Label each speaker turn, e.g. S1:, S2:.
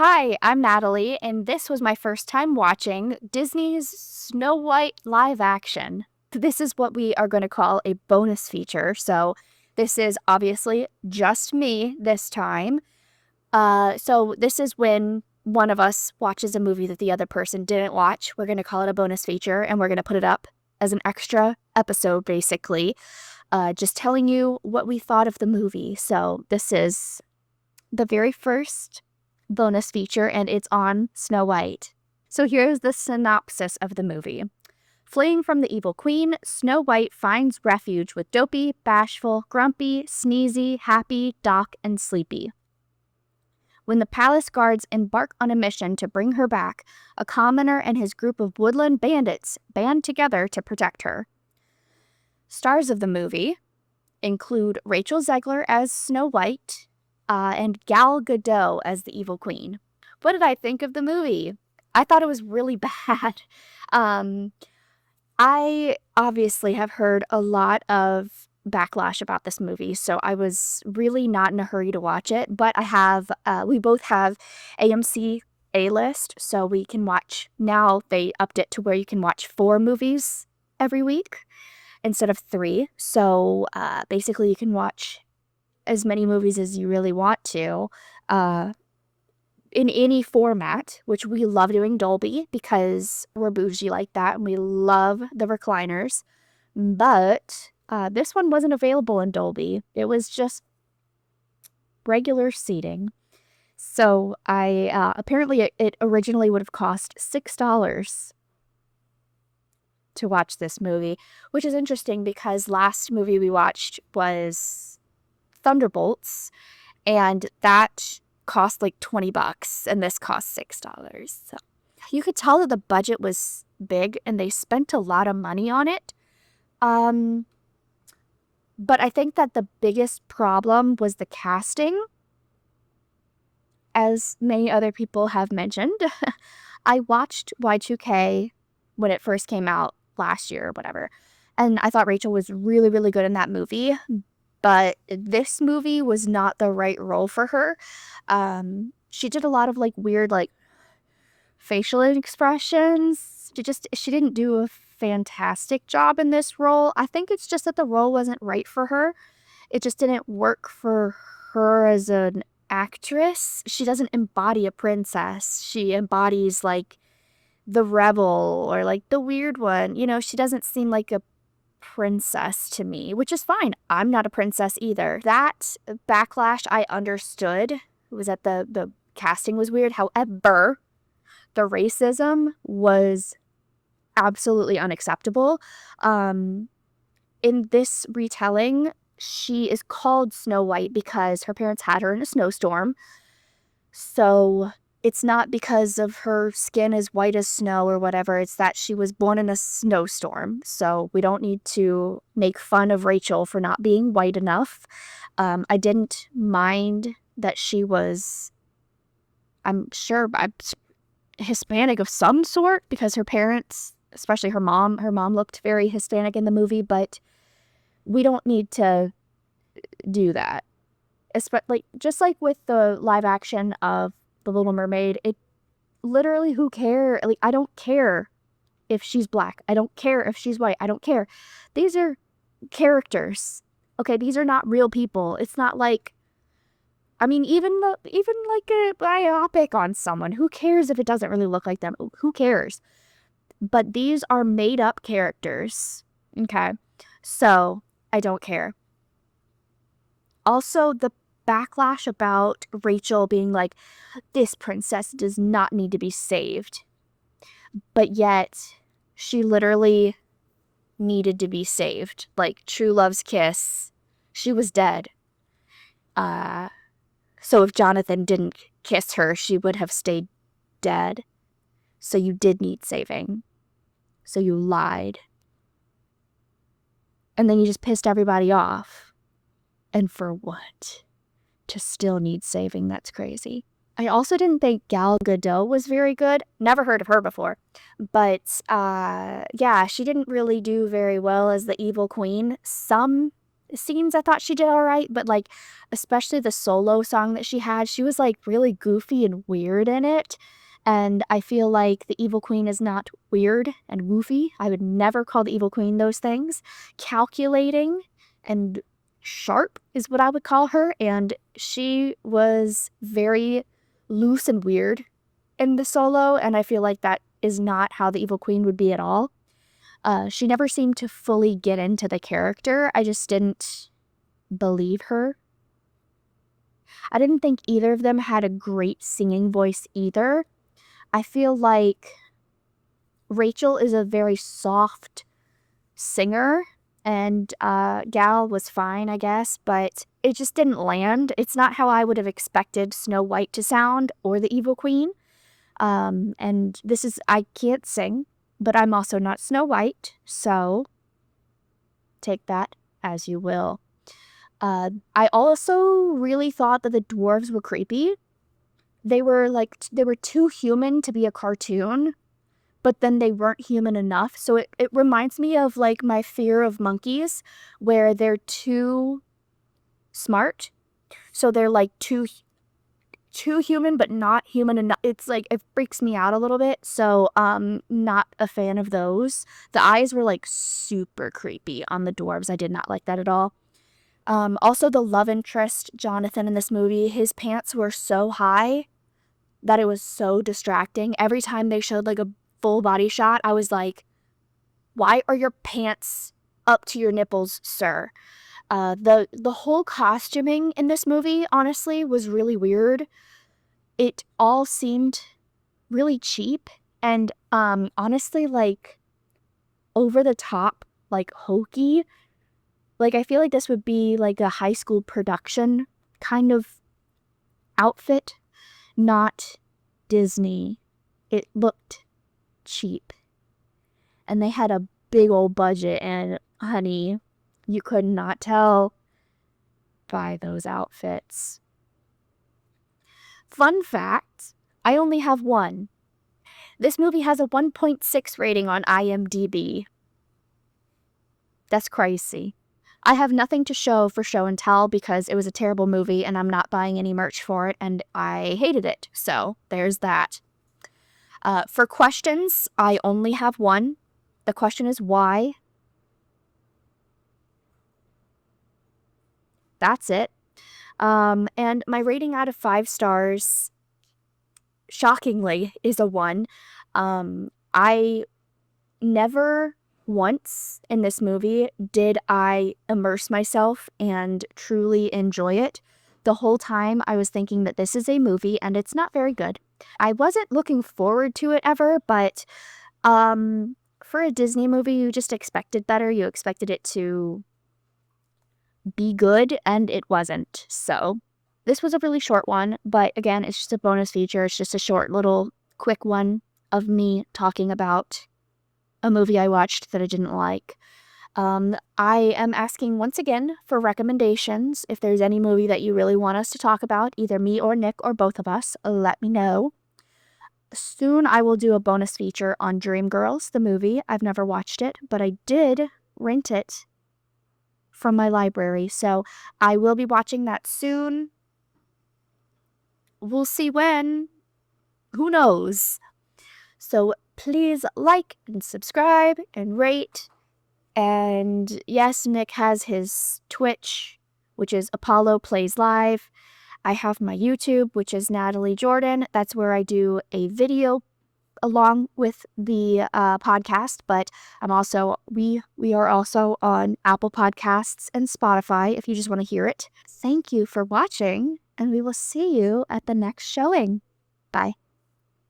S1: Hi, I'm Natalie, and this was my first time watching Disney's Snow White live action. This is what we are going to call a bonus feature. So, this is obviously just me this time. So this is when one of us watches a movie that the other person didn't watch. We're going to call it a bonus feature, and we're going to put it up as an extra episode, basically, just telling you what we thought of the movie. So, this is the very first bonus feature, and it's on Snow White. So here's the synopsis of the movie. Fleeing from the evil queen, Snow White finds refuge with Dopey, Bashful, Grumpy, Sneezy, Happy, Doc, and Sleepy. When the palace guards embark on a mission to bring her back, a commoner and his group of woodland bandits band together to protect her. Stars of the movie include Rachel Zegler as Snow White, and Gal Gadot as the evil queen. What did I think of the movie? I thought it was really bad. I obviously have heard a lot of backlash about this movie, so I was really not in a hurry to watch it, but we both have AMC A-list, so we can watch, now they upped it to where you can watch 4 movies every week instead of 3, so basically you can watch as many movies as you really want to, in any format, which we love doing Dolby because we're bougie like that and we love the recliners. But this one wasn't available in Dolby. It was just regular seating. So apparently it originally would have cost $6 to watch this movie, which is interesting because last movie we watched was Thunderbolts, and that cost like $20 and this cost $6. So you could tell that the budget was big and they spent a lot of money on it. But I think that the biggest problem was the casting. As many other people have mentioned, I watched Y2K when it first came out last year or whatever, and I thought Rachel was really, really good in that movie. But this movie was not the right role for her. She did a lot of like weird like facial expressions. She didn't do a fantastic job in this role. I think it's just that the role wasn't right for her. It just didn't work for her as an actress. She doesn't embody a princess. She embodies like the rebel or like the weird one. You know, she doesn't seem like a princess to me, which is fine. I'm not a princess either. That backlash I understood. It was that the casting was weird. However, the racism was absolutely unacceptable. In this retelling, she is called Snow White because her parents had her in a snowstorm. So it's not because of her skin as white as snow or whatever. It's that she was born in a snowstorm. So we don't need to make fun of Rachel for not being white enough. I didn't mind that she was, I'm sure, Hispanic of some sort because her parents, especially her mom looked very Hispanic in the movie, but we don't need to do that. Just like with the live action of The Little Mermaid, it literally, who cares? Like, I don't care if she's black. I don't care if she's white. I don't care. These are characters. Okay, these are not real people. It's not like, I mean, even like a biopic on someone. Who cares if it doesn't really look like them? Who cares? But these are made up characters. Okay, so I don't care. Also, the backlash about Rachel being like, this princess does not need to be saved. But yet, she literally needed to be saved. Like, True Love's kiss, she was dead. So if Jonathan didn't kiss her, she would have stayed dead. So you did need saving. So you lied. And then you just pissed everybody off. And for what? To still need saving, that's crazy. I also didn't think Gal Gadot was very good. Never heard of her before. But, yeah, she didn't really do very well as the evil queen. Some scenes I thought she did all right, but, like, especially the solo song that she had, she was, like, really goofy and weird in it, and I feel like the Evil Queen is not weird and woofy. I would never call the Evil Queen those things. Calculating and sharp is what I would call her, and she was very loose and weird in the solo, and I feel like that is not how the Evil Queen would be at all. She never seemed to fully get into the character. I just didn't believe her. I didn't think either of them had a great singing voice either. I feel like Rachel is a very soft singer, and Gal was fine, I guess, but it just didn't land. It's not how I would have expected Snow White to sound or the Evil Queen. And this is, I can't sing, but I'm also not Snow White, so take that as you will. I also really thought that the dwarves were creepy. They were too human to be a cartoon, but then they weren't human enough. So it reminds me of like my fear of monkeys, where they're too smart. So they're like too human, but not human enough. It's like, it freaks me out a little bit. So, not a fan of those. The eyes were like super creepy on the dwarves. I did not like that at all. Also the love interest, Jonathan, in this movie, his pants were so high that it was so distracting. Every time they showed like a full body shot, I was like, why are your pants up to your nipples, sir? The whole costuming in this movie, honestly, was really weird. It all seemed really cheap and, honestly, like, over the top, like, hokey. Like, I feel like this would be, like, a high school production kind of outfit, not Disney. It looked cheap. And they had a big old budget, and, honey, you could not tell by those outfits. Fun fact, I only have one. This movie has a 1.6 rating on IMDb. That's crazy. I have nothing to show for show and tell because it was a terrible movie and I'm not buying any merch for it and I hated it. So there's that. For questions, I only have one. The question is why? That's it. And my rating out of 5 stars, shockingly, is a 1. I never once in this movie did I immerse myself and truly enjoy it. The whole time I was thinking that this is a movie and it's not very good. I wasn't looking forward to it ever, but for a Disney movie, you just expected better. You expected it to be good, and it wasn't. So this was a really short one, but again, it's just a bonus feature. It's just a short little quick one of me talking about a movie I watched that I didn't like. I am asking once again for recommendations. If there's any movie that you really want us to talk about, either me or Nick or both of us, let me know. Soon I will do a bonus feature on Dreamgirls, the movie. I've never watched it, but I did rent it from my library, so I will be watching that soon. We'll see when. Who knows? So please like and subscribe and rate. And yes, Nick has his Twitch, which is Apollo Plays Live. I have my YouTube, which is Natalie Jordan. That's where I do a video along with the podcast, but we are also on Apple Podcasts and Spotify if you just want to hear it. Thank you for watching, and we will see you at the next showing. Bye.